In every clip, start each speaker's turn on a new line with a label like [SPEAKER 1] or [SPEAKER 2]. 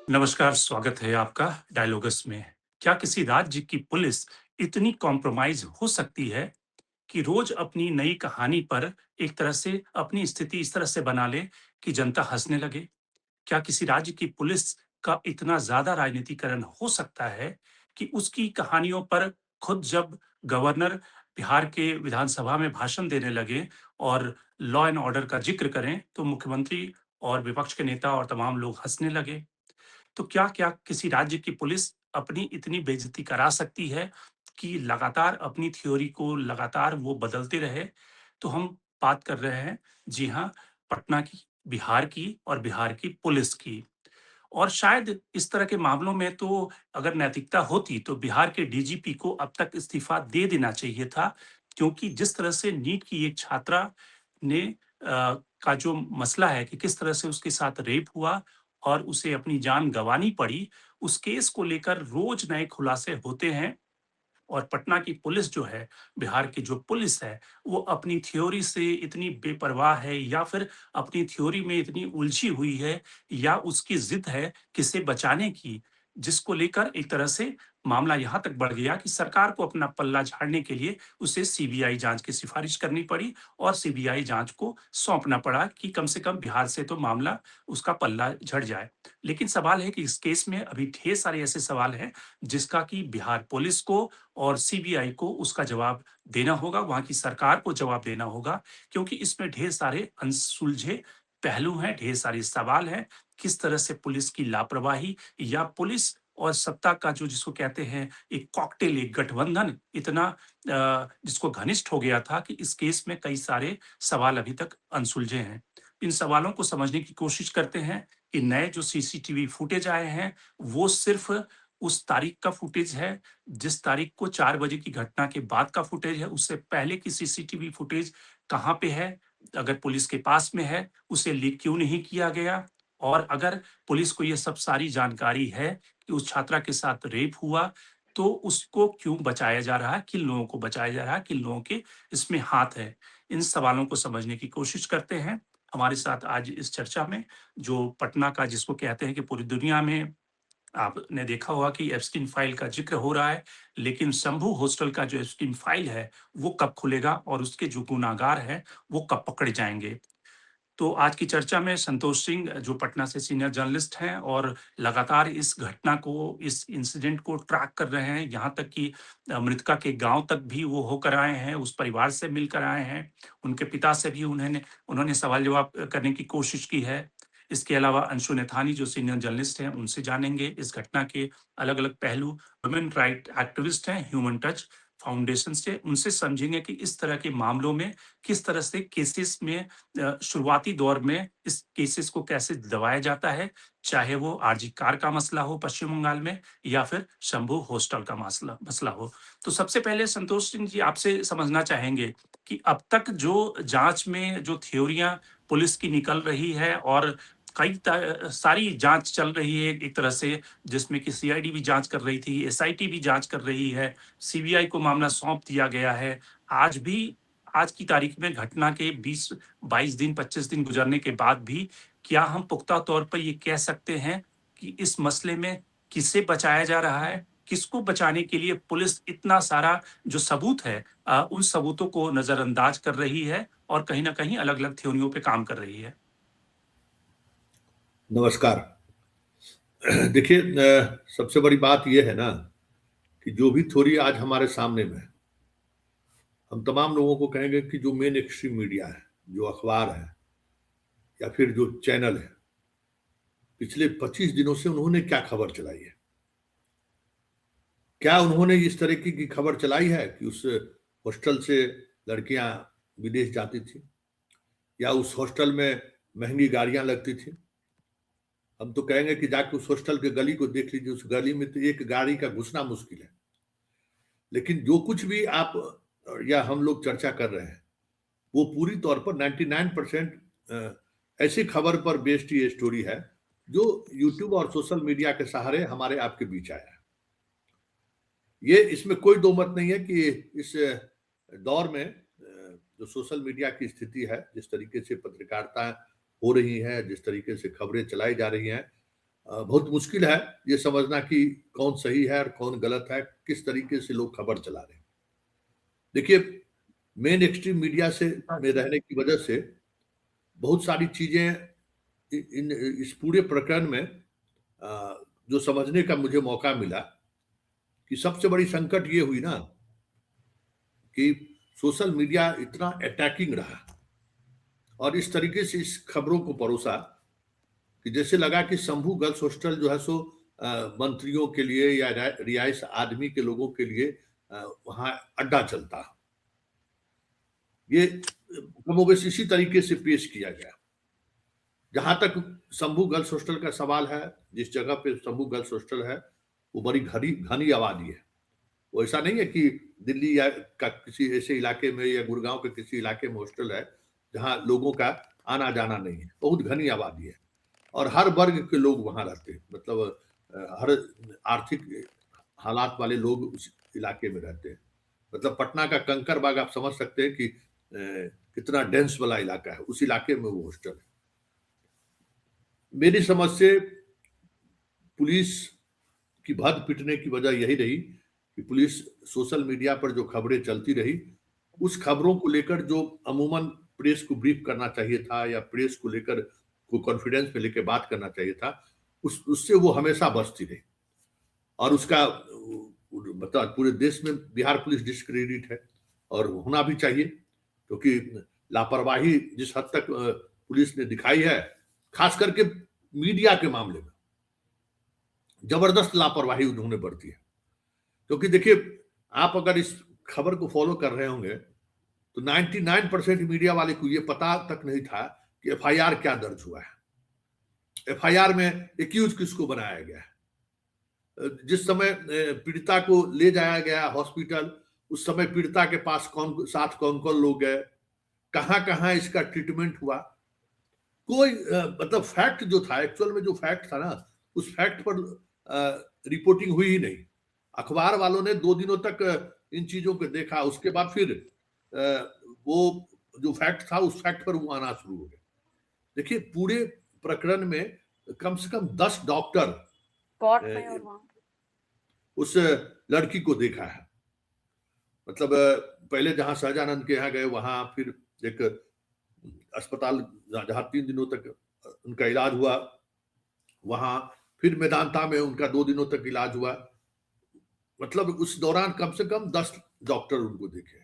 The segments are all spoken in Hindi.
[SPEAKER 1] नमस्कार, स्वागत है आपका डायलॉगस में। क्या किसी राज्य की पुलिस इतनी कॉम्प्रोमाइज़ हो सकती है कि रोज़ अपनी नई कहानी पर एक तरह से अपनी स्थिति इस तरह से बना ले कि जनता हँसने लगे? क्या किसी राज्य की पुलिस का इतना ज़्यादा राजनीतिकरण हो सकता है कि उसकी कहानियों पर खुद जब गवर्नर बिहार के विधानसभा में भाषण देने लगे और लॉ एंड ऑर्डर का ज़िक्र करें, तो मुख्यमंत्री और विपक्ष के नेता और तमाम लोग हँसने लगे? तो क्या किसी राज्य की पुलिस अपनी इतनी बेइज्जती करा सकती है कि लगातार अपनी थ्योरी को लगातार वो बदलते रहे? तो हम बात कर रहे हैं, जी हाँ, पटना की, बिहार की और बिहार की पुलिस की। और शायद इस तरह के मामलों में तो अगर नैतिकता होती तो बिहार के डीजीपी को अब तक इस्तीफा दे देना चाहिए था, क्योंकि जिस तरह से नीट की एक छात्रा ने का जो मसला है कि किस तरह से उसके साथ रेप हुआ और उसे अपनी जान गँवानी पड़ी, उस केस को लेकर रोज़ नए खुलासे होते हैं और पटना की पुलिस जो है, बिहार की जो पुलिस है, वो अपनी थ्योरी से इतनी बेपरवाह है या फिर अपनी थ्योरी में इतनी उलझी हुई है या उसकी ज़िद है किसे बचाने की, जिसको लेकर एक तरह से मामला यहाँ तक बढ़ गया कि सरकार को अपना पल्ला झाड़ने के लिए उसे सीबीआई जाँच की सिफ़ारिश करनी पड़ी और सीबीआई जाँच को सौंपना पड़ा कि कम से कम बिहार से तो मामला उसका पल्ला झड़ जाए। लेकिन सवाल है कि इस केस में अभी ढेर सारे ऐसे सवाल हैं, जिसका कि बिहार पुलिस को और सीबीआई को उसका जवाब देना होगा, वहाँ की सरकार को जवाब देना होगा, क्योंकि इसमें ढेर सारे अनसुलझे पहलू हैं, ढेर सारे सवाल हैं। किस तरह से पुलिस की लापरवाही या पुलिस और सत्ता का जो जिसको कहते हैं एक कॉकटेल, एक गठबंधन इतना जिसको घनिष्ठ हो गया था कि इस केस में कई सारे सवाल अभी तक अनसुलझे हैं। इन सवालों को समझने की कोशिश करते हैं कि नए जो सीसीटीवी फुटेज आए हैं, वो सिर्फ़ उस तारीख का फुटेज है जिस तारीख को 4 बजे की घटना के बाद का फुटेज है, उससे पहले की सीसीटीवी फुटेज कहाँ पे है? अगर पुलिस के पास में है, उसे लीक क्यों नहीं किया गया? और अगर पुलिस को ये सब सारी जानकारी है कि उस छात्रा के साथ रेप हुआ, तो उसको क्यों बचाया जा रहा है? किन लोगों को बचाया जा रहा है? किन लोगों के इसमें हाथ है? इन सवालों को समझने की कोशिश करते हैं। हमारे साथ आज इस चर्चा में जो पटना का जिसको कहते हैं कि पूरी दुनिया में आपने देखा होगा कि एप्स्टीन फाइल का ज़िक्र हो रहा है, लेकिन शंभू हॉस्टल का जो एप्स्टीन फाइल है, वो कब खुलेगा और उसके जो गुनाहगार हैं, वो कब पकड़े जाएँगे? तो आज की चर्चा में संतोष सिंह जो पटना से सीनियर जर्नलिस्ट हैं और लगातार इस घटना को, इस इंसिडेंट को ट्रैक कर रहे हैं, यहाँ तक कि मृतका के गाँव तक भी वो होकर आए हैं, उस परिवार से मिलकर आए हैं, उनके पिता से भी उन्होंने सवाल-जवाब करने की कोशिश की है। इसके अलावा अंशु नैथानी जो सीनियर जर्नलिस्ट हैं, उनसे जानेंगे इस घटना के अलग-अलग पहलू। वुमेन राइट एक्टिविस्ट हैं, ह्यूमन टच फाउंडेशन से, उनसे समझेंगे कि इस तरह के मामलों में किस तरह से केसेस में शुरुआती दौर में इस केसेस को कैसे दबाया जाता है, चाहे वो आरजी कार का मसला हो पश्चिम बंगाल में या फिर शंभू हॉस्टल का मसला मसला हो। तो सबसे पहले संतोष सिंह जी आपसे समझना चाहेंगे कि अब तक जो जाँच में जो थ्योरियाँ पुलिस की निकल रही है और सारी जाँच चल रही है एक तरह से जिसमें कि सीआईडी भी जाँच कर रही थी, एसआईटी भी जाँच कर रही है, सीबीआई को मामला सौंप दिया गया है। आज भी आज की तारीख में घटना के 20-22 दिन, 25 दिन गुजरने के बाद भी क्या हम पुख्ता तौर पर ये कह सकते हैं कि इस मसले में किसे बचाया जा रहा है? किसको बचाने के लिए पुलिस इतना सारा जो सबूत है उन सबूतों को नज़रअंदाज कर रही है और कहीं न कहीं अलग-अलग थ्योरियों पे काम कर रही है?
[SPEAKER 2] नमस्कार। देखिए सबसे बड़ी बात ये है ना कि जो भी थ्योरी आज हमारे सामने में है, हम तमाम लोगों को कहेंगे कि जो मेन स्ट्रीम मीडिया है, जो अखबार है या फिर जो चैनल है, पिछले 25 दिनों से उन्होंने क्या खबर चलाई है? क्या उन्होंने इस तरीके की खबर चलाई है कि उस हॉस्टल से लड़कियां विदेश जाती थी या उस हॉस्टल में महंगी गाड़ियां लगती थी? हम तो कहेंगे कि जाके उस हॉस्टल के गली को देख लीजिए, उस गली में तो एक गाड़ी का घुसना मुश्किल है। लेकिन जो कुछ भी आप या हम लोग चर्चा कर रहे हैं, वो पूरी तौर पर 99% ऐसी खबर पर बेस्ड ये स्टोरी है, जो यूट्यूब और सोशल मीडिया के सहारे हमारे आपके बीच आया है। ये इसमें कोई दो मत नहीं है कि इस दौर में जो सोशल मीडिया की स्थिति है, जिस तरीके से पत्रकारिता हो रही है, जिस तरीके से खबरें चलाई जा रही हैं, बहुत मुश्किल है ये समझना कि कौन सही है और कौन गलत है, किस तरीके से लोग खबर चला रहे हैं। देखिए, मेन एक्सट्रीम मीडिया से में रहने की वजह से बहुत सारी चीजें इन इस पूरे प्रकरण में जो समझने का मुझे मौका मिला कि सबसे बड़ी संकट ये हुई ना कि सोशल मीडिया इतना अटैकिंग रहा और इस तरीके से इस खबरों को परोसा कि जैसे लगा कि शंभू गर्ल्स हॉस्टल जो है सो मंत्रियों के लिए या रिहाइश आदमी के लोगों के लिए वहां अड्डा चलता। ये कमोबेश इसी तरीके से पेश किया गया। जहां तक शंभू गर्ल्स हॉस्टल का सवाल है, जिस जगह पे शंभू गर्ल्स हॉस्टल है वो बड़ी घनी घनी आबादी है। वो ऐसा नहीं है कि दिल्ली या का किसी ऐसे इलाके में या गुड़गांव के किसी इलाके में हॉस्टल है जहां लोगों का आना जाना नहीं है। बहुत घनी आबादी है और हर वर्ग के लोग वहां रहते हैं। मतलब हर आर्थिक हालात वाले लोग उस इलाके में रहते हैं। मतलब पटना का कंकड़बाग आप समझ सकते हैं कि कितना डेंस वाला इलाका है, उस इलाके में वो हॉस्टल है। मेरी समझ से पुलिस की भद पिटने की वजह यही रही कि पुलिस सोशल मीडिया पर जो खबरें चलती रही, उस खबरों को लेकर जो अमूमन प्रेस को ब्रीफ करना चाहिए था या प्रेस को लेकर को कॉन्फिडेंस में लेकर बात करना चाहिए था, उससे वो हमेशा बचती रही। और उसका मतलब पूरे देश में बिहार पुलिस डिस्क्रेडिट है और होना भी चाहिए, क्योंकि लापरवाही जिस हद तक पुलिस ने दिखाई है, खास करके मीडिया के मामले में जबरदस्त लापरवाही उन्होंने बरती है। क्योंकि देखिए, आप अगर इस खबर को फॉलो कर रहे होंगे तो 99% मीडिया वाले को ये पता तक नहीं था कि एफआईआर क्या दर्ज हुआ है, एफआईआर में एक्यूज किसको बनाया गया है। जिस समय पीड़िता को ले जाया गया हॉस्पिटल, उस समय पीड़िता के पास कौन कौन लोग गए, कहां कहां इसका ट्रीटमेंट हुआ, कोई मतलब फैक्ट जो था, एक्चुअल में जो फैक्ट था ना, उस फैक्ट पर रिपोर्टिंग हुई ही नहीं। अखबार वालों ने 2 दिनों तक इन चीजों को देखा, उसके बाद फिर वो जो फैक्ट था उस फैक्ट पर वो आना शुरू हो गया। देखिए, पूरे प्रकरण में कम से कम 10 डॉक्टर उस लड़की को देखा है। मतलब पहले जहां सहजानंद के यहाँ गए, वहां फिर एक अस्पताल जहां 3 दिनों तक उनका इलाज हुआ, वहां फिर मेदांता में उनका 2 दिनों तक इलाज हुआ। मतलब उस दौरान कम से कम 10 डॉक्टर उनको देखे।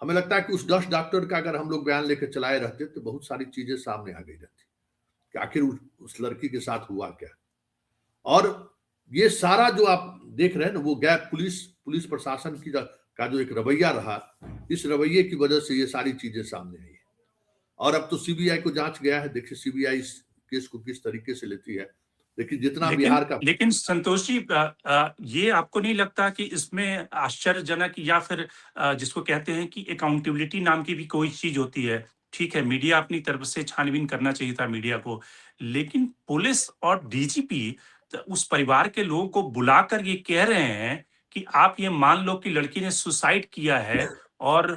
[SPEAKER 2] हमें लगता है कि उस 10 डॉक्टर का अगर हम लोग बयान लेकर चलाए रहते तो बहुत सारी चीजें सामने आ गई रहती कि आखिर उस लड़की के साथ हुआ क्या। और ये सारा जो आप देख रहे हैं ना, वो गैप पुलिस प्रशासन की का जो एक रवैया रहा, इस रवैये की वजह से ये सारी चीजें सामने आई है। और अब तो सीबीआई को जांच गया है। देखिए सीबीआई इस केस को किस तरीके से लेती है। देखिए जितना बिहार का
[SPEAKER 1] लेकिन संतोष जी, ये आपको नहीं लगता कि इसमें आश्चर्यजनक या फिर जिसको कहते हैं कि अकाउंटेबिलिटी नाम की भी कोई चीज होती है। ठीक है, मीडिया अपनी तरफ से छानबीन करना चाहिए था मीडिया को, लेकिन पुलिस और डीजीपी उस परिवार के लोगों को बुलाकर ये कह रहे हैं कि आप ये मान लो कि लड़की ने सुसाइड किया है और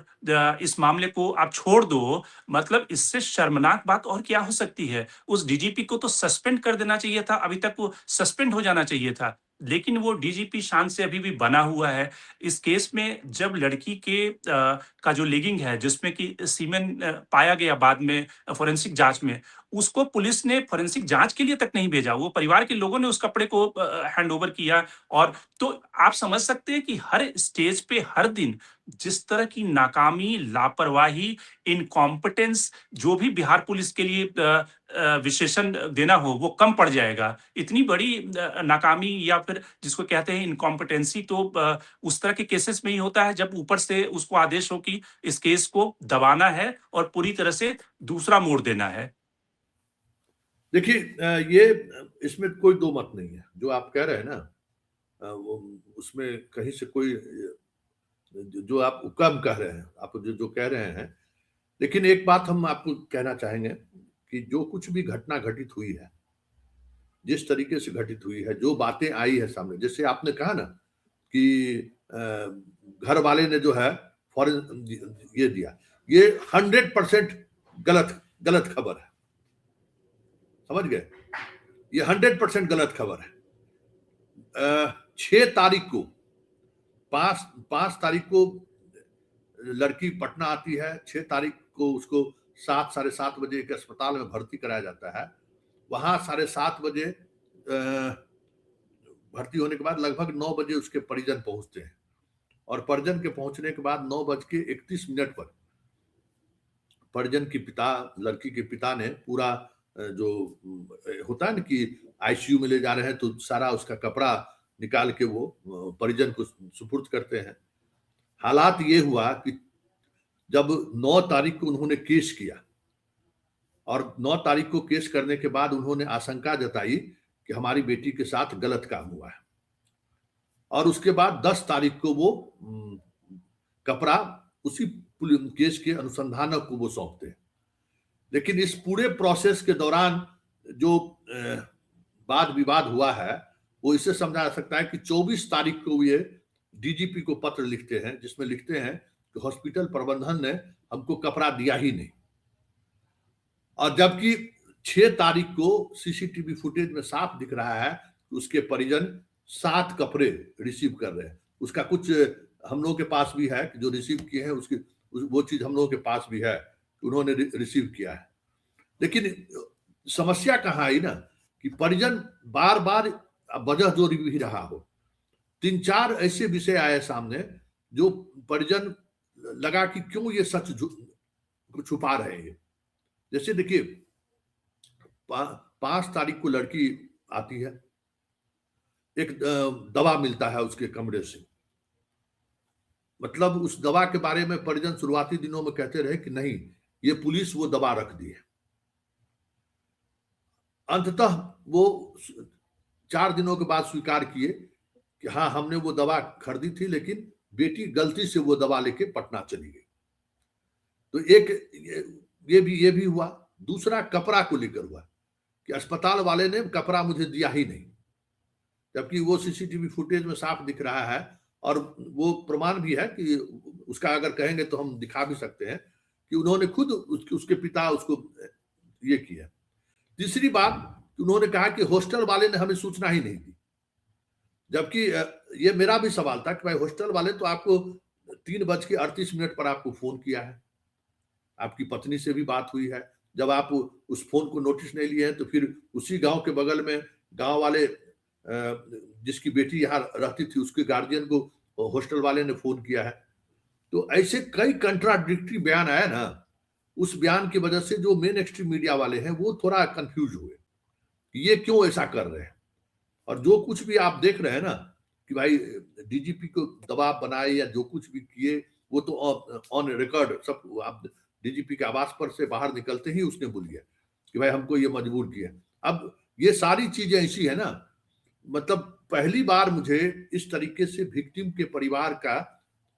[SPEAKER 1] इस मामले को आप छोड़ दो। मतलब इससे शर्मनाक बात और क्या हो सकती है। उस डीजीपी को तो सस्पेंड कर देना चाहिए था, अभी तक वो सस्पेंड हो जाना चाहिए था, लेकिन वो डीजीपी शान से अभी भी बना हुआ है। इस केस में जब लड़की के का जो लिगिंग है, जिसमें कि सीमेन पाया गया बाद में फोरेंसिक जांच में, उसको पुलिस ने फोरेंसिक जांच के लिए तक नहीं भेजा, वो परिवार के लोगों ने उस कपड़े को हैंड ओवर किया। और तो आप समझ सकते हैं कि हर स्टेज पे हर दिन जिस तरह की नाकामी, लापरवाही, इनकॉम्पिटेंस, जो भी बिहार पुलिस के लिए विशेषण देना हो वो कम पड़ जाएगा। इतनी बड़ी नाकामी या फिर जिसको कहते हैं इनकॉम्पिटेंसी तो उस तरह के केसेस में ही होता है जब ऊपर से उसको आदेश हो कि इस केस को दबाना है और पूरी तरह से दूसरा मोड़ देना है।
[SPEAKER 2] देखिए, ये इसमें कोई दो मत नहीं है जो आप कह रहे हैं ना, वो उसमें कहीं से कोई जो आप कम कह रहे हैं, आप जो जो कह रहे हैं। लेकिन एक बात हम आपको कहना चाहेंगे कि जो कुछ भी घटना घटित हुई है, जिस तरीके से घटित हुई है, जो बातें आई है सामने, जैसे आपने कहा ना कि घर वाले ने जो है फॉरेन ये दिया, ये 100% गलत खबर है। समझ गए? ये 100% गलत खबर है। 6 तारीख को 5 तारीख को लड़की पटना आती है। 6 तारीख को उसको 7-7:30 बजे एक अस्पताल में भर्ती कराया जाता है। वहां 7:30 बजे भर्ती होने के बाद लगभग 9 बजे उसके परिजन पहुंचते हैं, और परिजन के पहुंचने के बाद 9:31 पर परिजन के पिता, लड़की के पिता ने पूरा जो होता है ना कि आईसीयू में ले जा रहे हैं, तो सारा उसका कपड़ा निकाल के वो परिजन को सुपुर्द करते हैं। हालात ये हुआ कि जब 9 तारीख को उन्होंने केस किया, और 9 तारीख को केस करने के बाद उन्होंने आशंका जताई कि हमारी बेटी के साथ गलत काम हुआ है, और उसके बाद 10 तारीख को वो कपड़ा उसी केस के अनुसंधानक को वो सौंपते हैं। लेकिन इस पूरे प्रोसेस के दौरान जो वाद विवाद हुआ है, वो इससे समझा जा सकता है कि 24 तारीख को ये डीजीपी को पत्र लिखते हैं, जिसमें लिखते हैं कि हॉस्पिटल प्रबंधन ने हमको कपड़ा दिया ही नहीं, और जबकि 6 तारीख को सीसीटीवी फुटेज में साफ दिख रहा है कि उसके परिजन 7 कपड़े रिसीव कर रहे हैं। उसका कुछ हम लोगों के पास भी है कि जो रिसीव किए हैं, उसकी वो चीज हम लोगों के पास भी है, उन्होंने रिसीव किया है। लेकिन समस्या कहाँ आई ना, कि परिजन बार बार वजह जो भी रहा हो, 3-4 ऐसे विषय आए सामने जो परिजन लगा कि क्यों ये सच छुपा रहे हैं। जैसे देखिए, 5 तारीख को लड़की आती है, एक दवा मिलता है उसके कमरे से। मतलब उस दवा के बारे में परिजन शुरुआती दिनों में कहते रहे कि नहीं, ये पुलिस वो दवा रख दी है। अंततः वो 4 दिनों के बाद स्वीकार किए कि हाँ, हमने वो दवा खरीदी थी, लेकिन बेटी गलती से वो दवा लेके पटना चली गई। तो एक ये भी हुआ। दूसरा कपड़ा को लेकर हुआ कि अस्पताल वाले ने कपड़ा मुझे दिया ही नहीं, जबकि वो सीसीटीवी फुटेज में साफ दिख रहा है, और वो प्रमाण भी है कि उसका अगर कहेंगे तो हम दिखा भी सकते हैं कि उन्होंने खुद उसके पिता उसको ये किया। तीसरी बात, उन्होंने कहा कि हॉस्टल वाले ने हमें सूचना ही नहीं दी, जबकि ये मेरा भी सवाल था कि भाई हॉस्टल वाले तो आपको 3:38 पर आपको फोन किया है, आपकी पत्नी से भी बात हुई है। जब आप उस फोन को नोटिस नहीं लिए हैं, तो फिर उसी गांव के बगल में गांव वाले जिसकी बेटी यहाँ रहती थी, उसके गार्जियन को हॉस्टल वाले ने फोन किया है। तो ऐसे कई कंट्राडिक्टरी बयान आया ना, उस बयान की वजह से जो मेन स्ट्रीम मीडिया वाले हैं वो थोड़ा कंफ्यूज हुए कि ये क्यों ऐसा कर रहे हैं। और जो कुछ भी आप देख रहे हैं ना कि भाई डीजीपी को दबाव बनाए या जो कुछ भी किए, वो तो ऑन रिकॉर्ड सब। आप डीजीपी के आवास पर से बाहर निकलते ही उसने बोल दिया कि भाई हमको ये मजबूर किया। अब ये सारी चीजें ऐसी है ना, मतलब पहली बार मुझे इस तरीके से विक्टिम के परिवार का,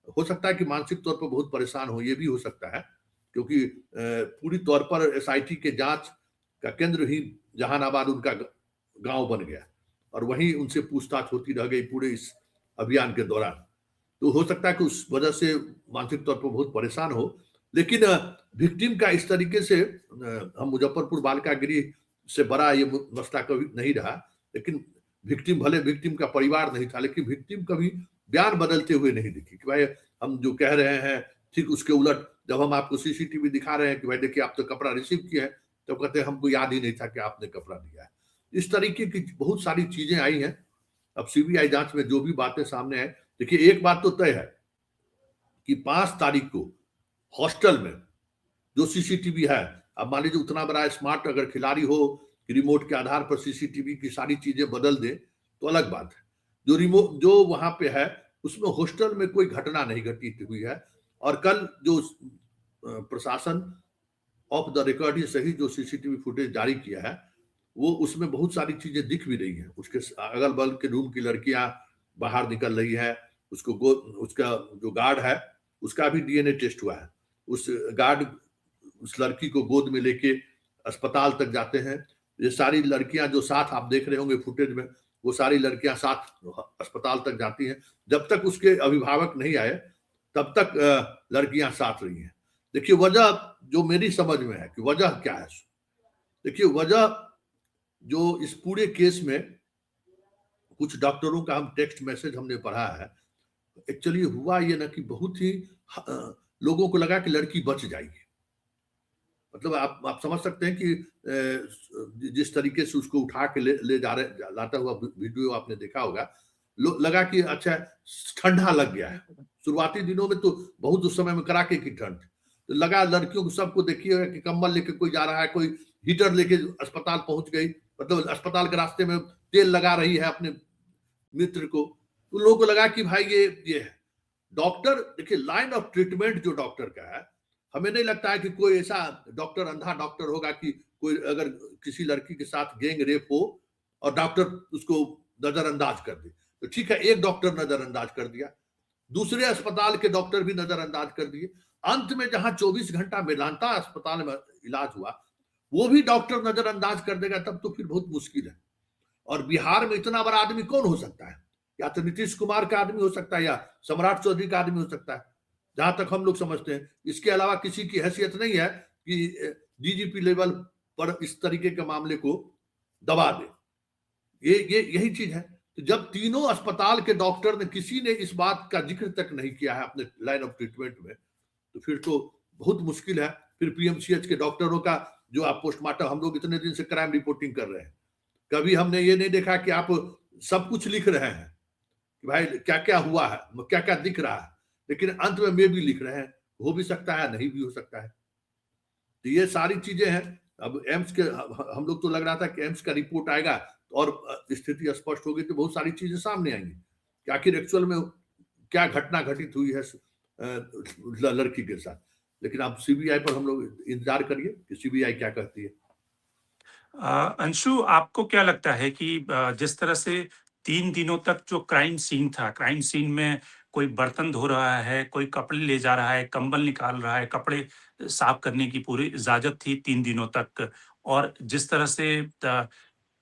[SPEAKER 2] हो सकता है कि मानसिक तौर पर बहुत परेशान हो, ये भी हो सकता है, क्योंकि पूरी तौर पर एसआईटी के जांच का केंद्र ही जहानाबाद उनका गांव बन गया, और वहीं उनसे पूछताछ होती रह गई पूरे इस अभियान के दौरान। तो हो सकता है कि उस वजह से मानसिक तौर पर बहुत परेशान हो। लेकिन विक्टिम का इस तरीके से, हम मुजफ्फरपुर बालिका गृह से बड़ा ये मसला कभी नहीं रहा, लेकिन विक्टिम, भले विक्टिम का परिवार नहीं था, लेकिन विक्टिम कभी बयान बदलते हुए नहीं दिखी कि भाई हम जो कह रहे हैं ठीक उसके उलट। जब हम आपको सीसीटीवी दिखा रहे हैं कि भाई देखिए आप तो कपड़ा रिसीव किया है, तो कहते हैं हमको याद ही नहीं था कि आपने कपड़ा दिया है। इस तरीके की बहुत सारी चीजें आई हैं। अब सीबीआई जांच में जो भी बातें सामने आए, देखिए एक बात तो तय है कि 5 तारीख को हॉस्टल में जो सीसीटीवी है, अब मान लीजिए उतना बड़ा स्मार्ट अगर खिलाड़ी हो कि रिमोट के आधार पर सीसीटीवी की सारी चीजें बदल दे, तो अलग बात है। जो रिमोट जो वहां पे है, उसमें हॉस्टल में कोई घटना नहीं घटित हुई है। और कल जो प्रशासन ऑफ द रिकॉर्ड ही सही जो सीसीटीवी फुटेज जारी किया है, वो उसमें बहुत सारी चीजें दिख भी रही हैं। उसके अगल बगल के रूम की लड़कियां बाहर निकल रही है, उसका जो गार्ड है उसका भी डीएनए टेस्ट हुआ है। उस गार्ड उस लड़की को गोद में लेके अस्पताल तक जाते हैं। ये सारी लड़कियां जो साथ आप देख रहे होंगे फुटेज में, वो सारी लड़कियां साथ अस्पताल तक जाती हैं। जब तक उसके अभिभावक नहीं आए तब तक लड़कियां साथ रही हैं। देखिए वजह जो मेरी समझ में है कि वजह क्या है। देखिए वजह जो इस पूरे केस में कुछ डॉक्टरों का हम टेक्स्ट मैसेज हमने पढ़ा है। एक्चुअली हुआ ये ना कि बहुत ही लोगों को लगा कि लड़की बच जाएगी। मतलब आप समझ सकते हैं कि जिस तरीके से उसको उठा के ले जा रहे लाता हुआ वीडियो आपने देखा होगा। लगा कि अच्छा ठंडा लग गया है। शुरुआती दिनों में तो बहुत उस समय में कड़ाके की ठंड थी। तो लगा लड़कियों को सबको देखिए कि कंबल लेके कोई जा रहा है, कोई हीटर लेके अस्पताल पहुंच गई, मतलब अस्पताल के रास्ते में तेल लगा रही है अपने मित्र को। तो लोगों को लगा कि भाई ये है। डॉक्टर देखिए, लाइन ऑफ ट्रीटमेंट जो डॉक्टर का है, हमें नहीं लगता है कि कोई ऐसा डॉक्टर अंधा डॉक्टर होगा कि कोई अगर किसी लड़की के साथ गैंग रेप हो और डॉक्टर उसको नजरअंदाज कर दे। तो ठीक है, एक डॉक्टर नजरअंदाज कर दिया, दूसरे अस्पताल के डॉक्टर भी नजरअंदाज कर दिए। अंत में जहां 24 घंटा मेदांता अस्पताल में इलाज हुआ, वो भी डॉक्टर नजरअंदाज कर देगा, तब तो फिर बहुत मुश्किल है। और बिहार में इतना बड़ा आदमी कौन हो सकता है? या तो नीतीश कुमार का आदमी हो सकता है, या सम्राट चौधरी का आदमी हो सकता है, जहां तक हम लोग समझते हैं। इसके अलावा किसी की हैसियत नहीं है कि डीजीपी लेवल पर इस तरीके के मामले को दबा दे। ये यही चीज है। तो जब तीनों अस्पताल के डॉक्टर ने, किसी ने इस बात का जिक्र तक नहीं किया है अपने लाइन ऑफ ट्रीटमेंट में, तो फिर तो बहुत मुश्किल है। फिर पीएमसीएच के डॉक्टरों का जो आप पोस्टमार्टम, हम लोग इतने दिन से क्राइम रिपोर्टिंग कर रहे हैं, कभी हमने ये नहीं देखा कि आप सब कुछ लिख रहे हैं कि भाई क्या क्या हुआ है, क्या क्या दिख रहा है, लेकिन अंत में भी लिख रहे हैं। हो भी सकता है, नहीं भी हो सकता है। तो ये सारी चीजें हैं। अब एम्स के हम लोग तो लग रहा था कि एम्स का रिपोर्ट आएगा और स्थिति स्पष्ट होगी, तो बहुत सारी चीजें सामने आएंगी कि आखिर एक्चुअल में क्या घटना घटित हुई है लड़की के साथ। लेकिन अब सीबीआई पर हम लोग इंतजार करिए कि सीबीआई क्या कहती है।
[SPEAKER 1] अंशु, आपको क्या लगता है कि जिस तरह से 3 दिनों तक जो क्राइम सीन था, क्राइम सीन में कोई बर्तन धो रहा है, कोई कपड़े ले जा रहा है, कंबल निकाल रहा है, कपड़े साफ करने की पूरी इजाजत थी 3 दिनों तक, और जिस तरह से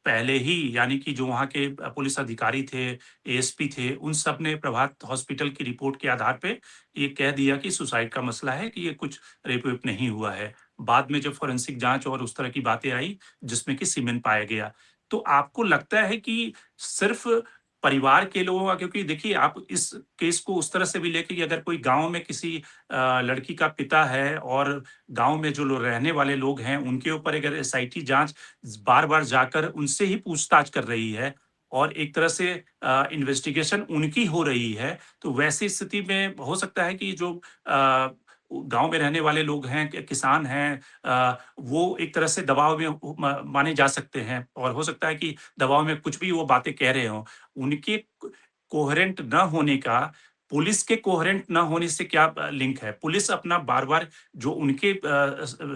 [SPEAKER 1] पहले ही, यानी कि जो वहाँ के पुलिस अधिकारी थे, एएसपी थे, उन सब ने प्रभात हॉस्पिटल की रिपोर्ट के आधार पे ये कह दिया कि सुसाइड का मसला है, कि ये कुछ रेप-वेप नहीं हुआ है। बाद में जब फोरेंसिक जाँच और उस तरह की बातें आई, जिसमें कि सीमेन पाया गया। तो आपको लगता है कि सिर्फ़ परिवार के लोगों का, क्योंकि देखिए आप इस केस को उस तरह से भी लेके कि अगर कोई गाँव में किसी लड़की का पिता है और गाँव में जो लोग रहने वाले लोग हैं, उनके ऊपर अगर एसआईटी जाँच बार-बार जाकर उनसे ही पूछताछ कर रही है और एक तरह से इन्वेस्टिगेशन उनकी हो रही है, तो वैसी स्थिति में हो सकता है कि जो गाँव में रहने वाले लोग हैं, किसान हैं, वो एक तरह से दबाव में माने जा सकते हैं, और हो सकता है कि दबाव में कुछ भी वो बातें कह रहे हों। उनके कोहेरेंट न होने का, पुलिस के कोहेरेंट न होने से क्या लिंक है? पुलिस अपना बार-बार जो उनके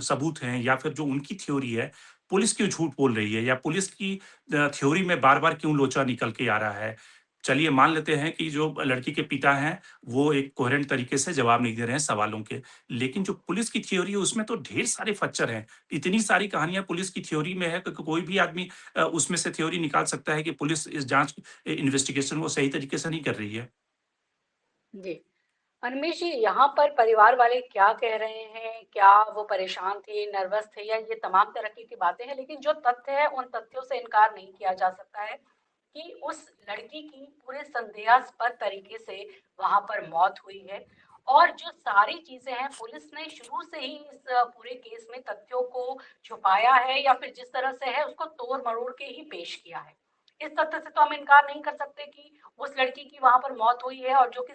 [SPEAKER 1] सबूत हैं या फिर जो उनकी थ्योरी है, पुलिस क्यों झूठ बोल रही है, या पुलिस की थ्योरी में बार-बार क्यों लोचा निकल के आ रहा है? चलिए मान लेते हैं कि जो लड़की के पिता हैं, वो एक कोहेरेंट तरीके से जवाब नहीं दे रहे हैं सवालों के। लेकिन जो पुलिस की थ्योरी है, उसमें तो ढेर सारे फच्चर हैं। इतनी सारी कहानियाँ पुलिस की थ्योरी में है कि कोई भी आदमी उसमें से थ्योरी निकाल सकता है कि पुलिस इस जाँच इन्वेस्टिगेशन को सही तरीके से नहीं कर रही है।
[SPEAKER 3] जी। अनमेश जी, यहाँ पर परिवार वाले क्या कह रहे हैं? क्या वो परेशान थे, नर्वस थे, या ये तमाम तरह की बातें हैं, लेकिन जो तथ्य है उन तथ्यों से इनकार नहीं किया जा सकता है कि उस लड़की की पूरे संदेहास्पद तरीके से वहाँ पर मौत हुई है। और जो सारी चीज़ें हैं, पुलिस ने शुरू से ही इस पूरे केस में तथ्यों को छुपाया है, या फिर जिस तरह से है उसको तोड़-मरोड़ के ही पेश किया है। इस तथ्य से तो हम इनकार नहीं कर सकते कि उस लड़की की वहाँ पर मौत हुई है, और जो कि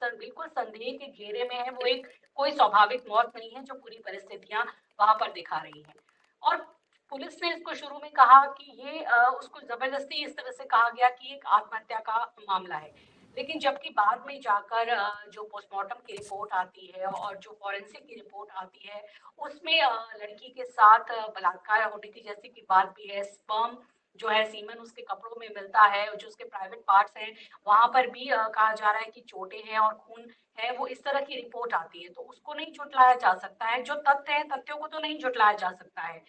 [SPEAKER 3] बिल्कुल संदेह के घेरे में है, वो एक कोई स्वाभाविक मौत नहीं है, जो पूरी परिस्थितियां वहां पर दिखा रही हैं। और पुलिस ने इसको शुरू में कहा कि ये उसको जबरदस्ती इस तरह से कहा गया कि एक आत्महत्या का मामला है, लेकिन जबकि बाद में जाकर जो पोस्टमार्टम की रिपोर्ट आती है और जो फॉरेंसिक की रिपोर्ट आती है, उसमें लड़की के साथ बलात्कार होने की जैसी की बात भी है। स्पर्म जो है, सीमन उसके कपड़ों में मिलता है, और जो उसके प्राइवेट पार्ट्स हैं वहां पर भी कहा जा रहा है कि चोटें हैं और खून है, वो इस तरह की रिपोर्ट आती है, तो उसको नहीं झुटलाया जा सकता है। जो तथ्य है, तथ्यों को तो नहीं झुटलाया जा सकता है।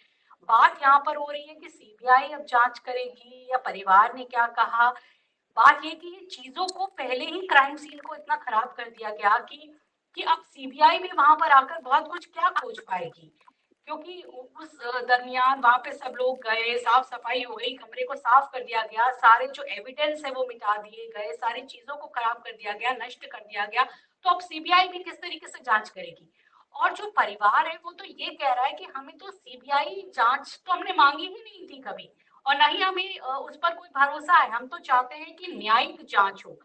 [SPEAKER 3] बात यहाँ पर हो रही है कि सीबीआई अब जांच करेगी या परिवार ने क्या कहा। बात ये कि ये चीजों को पहले ही क्राइम सीन को इतना खराब कर दिया गया कि अब सीबीआई भी वहां पर आकर बहुत कुछ क्या खोज पाएगी। क्योंकि उस दरमियान वहाँ पे सब लोग गए, साफ-सफाई हो गई, कमरे को साफ कर दिया गया, सारे जो एविडेंस है वो मिटा दिए गए, सारी चीज़ों को खराब कर दिया गया, नष्ट कर दिया गया। तो अब सीबीआई भी किस तरीके से जाँच करेगी? और जो परिवार है वो तो ये कह रहा है कि हमें तो सीबीआई जाँच तो हमने माँगी ही नहीं थी कभी और ना ही हमें उस पर कोई भरोसा है। हम तो चाहते हैं कि न्यायिक जाँच हो।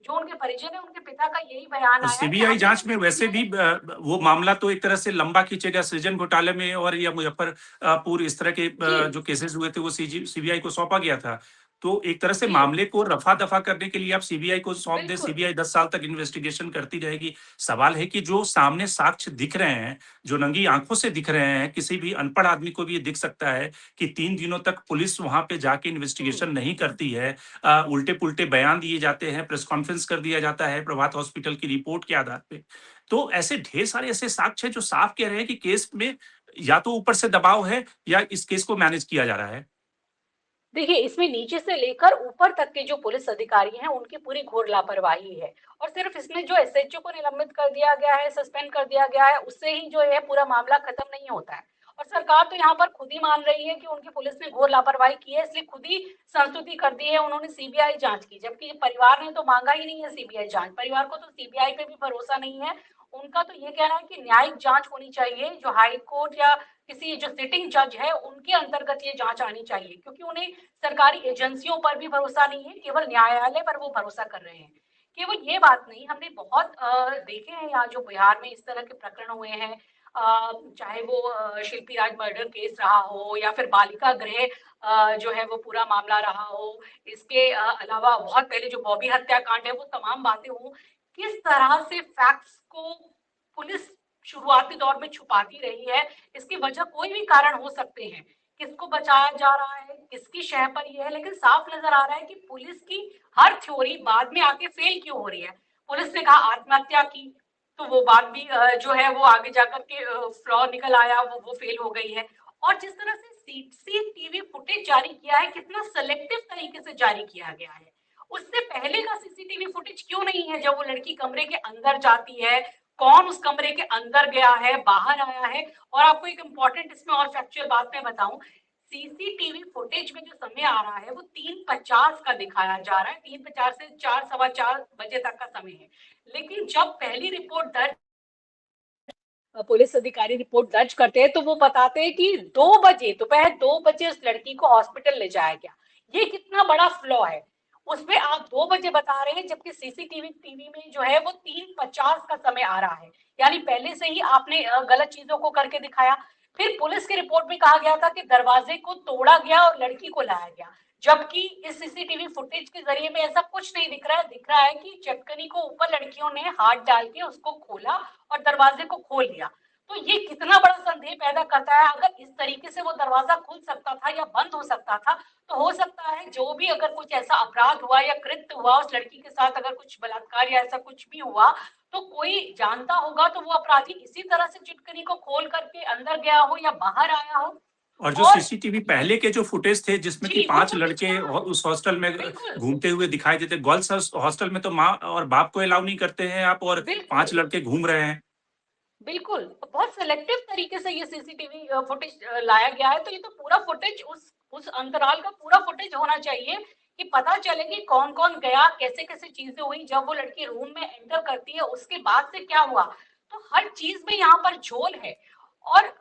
[SPEAKER 3] जो उनके परिजन हैं, उनके पिता का यही बयान आया है कि
[SPEAKER 1] सीबीआई
[SPEAKER 3] हमने
[SPEAKER 1] जांच
[SPEAKER 3] तो
[SPEAKER 1] में वैसे भी
[SPEAKER 3] सीबीआई
[SPEAKER 1] वो मामला तो एक तरह से लंबा खींचेगा सृजन घोटाले में और या मुजफ्फरपुर इस तरह के
[SPEAKER 3] जी,
[SPEAKER 1] जो केसेस हुए थे वो सीबीआई को सौंपा गया था। तो एक तरह से
[SPEAKER 3] जी,
[SPEAKER 1] मामले को रफा-दफा करने के लिए आप सीबीआई को सौंप दें,
[SPEAKER 3] बिल्कुल।
[SPEAKER 1] सीबीआई 10 साल तक इन्वेस्टिगेशन करती रहेगी। सवाल है कि जो सामने साक्ष्य दिख रहे हैं, जो नंगी आँखों से दिख रहे हैं, किसी भी अनपढ़ आदमी को भी ये दिख सकता है कि 3 दिनों तक पुलिस वहाँ पे जाके
[SPEAKER 3] हुँ।
[SPEAKER 1] इन्वेस्टिगेशन नहीं करती है। उल्टे-पुल्टे बयान दिए जाते हैं, प्रेस कॉन्फ्रेंस कर दिया जाता है प्रभात हॉस्पिटल की रिपोर्ट के आधार पे। तो ऐसे ढेर सारे ऐसे साक्ष्य हैं जो साफ कह रहे हैं कि केस में या तो ऊपर से दबाव है या इस केस को मैनेज किया जा रहा है।
[SPEAKER 3] देखिए, इसमें नीचे से लेकर ऊपर तक के जो पुलिस अधिकारी हैं, उनकी पूरी घोर लापरवाही है और सिर्फ़ इसमें जो एसएचओ को निलंबित कर दिया गया है, सस्पेंड कर दिया गया है, उससे ही जो है पूरा मामला खत्म नहीं होता है। और सरकार तो यहाँ पर खुद ही मान रही है कि उनकी पुलिस ने घोर लापरवाही की है, इसलिए खुद ही संस्तुति कर दी है, उन्होंने सीबीआई जाँच की, जबकि परिवार ने तो माँगा ही नहीं है सीबीआई जाँच। परिवार को तो सीबीआई पे भी भरोसा नहीं है, उनका तो ये कहना है कि न्यायिक जाँच होनी चाहिए, जो हाई कोर्ट या किसी जो सिटिंग जज है, उनके अंतर्गत ये जाँच आनी चाहिए क्योंकि उन्हें सरकारी एजेंसियों पर भी भरोसा नहीं है, केवल न्यायालय पर वो भरोसा कर रहे हैं। केवल ये बात नहीं, हमने बहुत देखे हैं यहाँ जो बिहार में इस तरह के प्रकरण हुए हैं चाहे वो शिल्पी राज मर्डर केस रहा हो या फिर बालिका गृह जो है वो पूरा मामला रहा हो। इसके अलावा बहुत पहले जो बॉबी हत्याकांड है, वो तमाम बातें हों। किस तरह से फैक्ट्स को पुलिस शुरुआती दौर में छुपाती रही है, इसकी वजह कोई भी कारण हो सकते हैं। किसको बचाया जा रहा है, किसकी शह पर ये है, लेकिन साफ नजर आ रहा है कि पुलिस की हर थ्योरी बाद में आके फेल क्यों हो रही है। पुलिस ने कहा आत्महत्या की, तो वो बात भी जो है वो आगे जाकर के फ्लॉ निकल आया, वो फेल हो गई है। और जिस तरह से सीसीटीवी फुटेज जारी किया है, कितना सेलेक्टिव तरीके से जारी किया गया है। उससे पहले का सीसीटीवी फुटेज क्यों नहीं है जब वो लड़की कमरे के अंदर जाती है, कौन उस कमरे के अंदर गया है, बाहर आया है। और आपको एक इम्पॉर्टेंट इसमें और फैक्चुअल बात मैं बताऊं, सीसीटीवी फुटेज में जो समय आ रहा है वो 3:50 का दिखाया जा रहा है, 3:50 से 4 सवा 4 बजे तक का समय है। लेकिन जब पहली रिपोर्ट दर्ज पुलिस अधिकारी रिपोर्ट दर्ज करते हैं तो वो बताते हैं कि 2 बजे, दोपहर 2 बजे उस लड़की को हॉस्पिटल ले जाया गया। ये कितना बड़ा फ्लॉ है। उसमें आप 2 बजे बता रहे हैं जबकि सीसीटीवी में जो है वो 3:50 का समय आ रहा है। यानी पहले से ही आपने गलत चीजों को करके दिखाया। फिर पुलिस की रिपोर्ट में कहा गया था कि दरवाजे को तोड़ा गया और लड़की को लाया गया। जबकि इस सीसीटीवी फुटेज के जरिए में ऐसा कुछ नहीं दिख रहा है। दिख रहा है कि चटकनी को ऊपर लड़कियों ने हाथ डाल के उसको खोला और दरवाजे को खोल दिया। तो ये कितना बड़ा संदेह पैदा करता है। अगर इस तरीके से वो दरवाजा खुल सकता था या बंद हो सकता था, तो हो सकता है जो भी अगर कुछ ऐसा अपराध हुआ या कृत्य हुआ उस लड़की के साथ, अगर कुछ बलात्कार या ऐसा कुछ भी हुआ, तो कोई जानता होगा तो वो अपराधी इसी तरह से चिटकनी को खोल करके अंदर गया हो या बाहर आया हो।
[SPEAKER 1] और जो
[SPEAKER 3] और
[SPEAKER 1] सीसीटीवी पहले के जो फुटेज थे जिसमें कि
[SPEAKER 3] जी, वो
[SPEAKER 1] 5
[SPEAKER 3] फुटेज
[SPEAKER 1] लड़के
[SPEAKER 3] कहाँ है?
[SPEAKER 1] उस हॉस्टल में
[SPEAKER 3] बिल्कुल,
[SPEAKER 1] घूमते हुए दिखाई देते। गर्ल्स हॉस्टल में तो माँ और बाप को अलाउ नहीं करते हैं आप और 5
[SPEAKER 3] बिल्कुल।
[SPEAKER 1] लड़के घूम रहे हैं।
[SPEAKER 3] बिल्कुल, बहुत सेलेक्टिव तरीके से ये सीसीटीवी फुटेज लाया गया है, तो ये तो पूरा फुटेज उस अंतराल का पूरा फुटेज होना चाहिए कि पता चले कि कौन-कौन गया, कैसे-कैसे चीज़ें हुई, जब वो लड़की रूम में एंटर करती है, उसके बाद से क्या हुआ। तो हर चीज़ में यहाँ पर झोल है और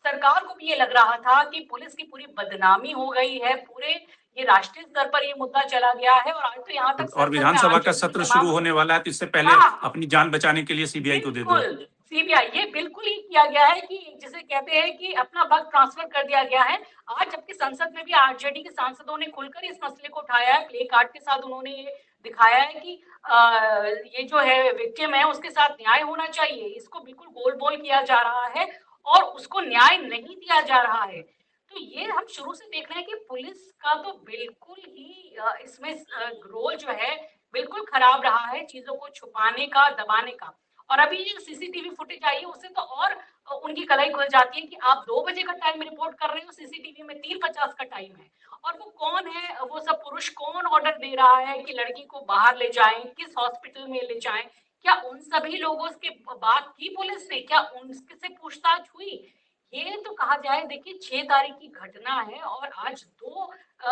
[SPEAKER 3] सरकार को भी ये लग रहा था कि पुलिस की पूरी बदनामी हो गई है, पूरे ये राष्ट्रीय स्तर पर ये मुद्दा चला गया है और आज तो यहाँ तक
[SPEAKER 1] और
[SPEAKER 3] संसद में
[SPEAKER 1] विधानसभा का
[SPEAKER 3] आरजेडी की
[SPEAKER 1] सत्र शुरू
[SPEAKER 3] तमाम
[SPEAKER 1] होने वाला है तो इससे पहले
[SPEAKER 3] हाँ।
[SPEAKER 1] अपनी जान बचाने के लिए सीबीआई को दे दो।
[SPEAKER 3] बिल्कुल, सीबीआई ये बिल्कुल ही किया गया है कि जिसे कहते हैं कि अपना वक़्त ट्रांसफ़र कर दिया गया है। आज जबकि संसद में भी आरजेडी के सांसदों ने खुलकर इस मसले को उठाया है, प्ले कार्ड के साथ उन्होंने ये दिखाया है कि ये जो है विक्टिम है उसके साथ न्याय होना चाहिए। इसको बिल्कुल गोल-मोल किया जा रहा है और उसको न्याय नहीं दिया जा रहा है। तो ये हम शुरू से देख रहे हैं कि पुलिस का तो बिल्कुल ही इसमें रोल जो है बिल्कुल खराब रहा है चीज़ों को छुपाने का, दबाने का। और अभी ये सीसीटीवी फुटेज आई है उससे तो और उनकी कलाई खुल जाती है कि आप 2 बजे का टाइम रिपोर्ट कर रहे हो, सीसीटीवी में 3:50 का टाइम है। और वो कौन है, वो सब पुरुष कौन ऑर्डर दे रहा है कि लड़की को बाहर ले जाएँ, किस हॉस्पिटल में ले जाएँ? क्या उन सभी लोगों के बात की पुलिस ने? क्या उनसे पूछताछ हुई? ये तो कहा जाए, देखिए 6 तारीख की घटना है और आज 2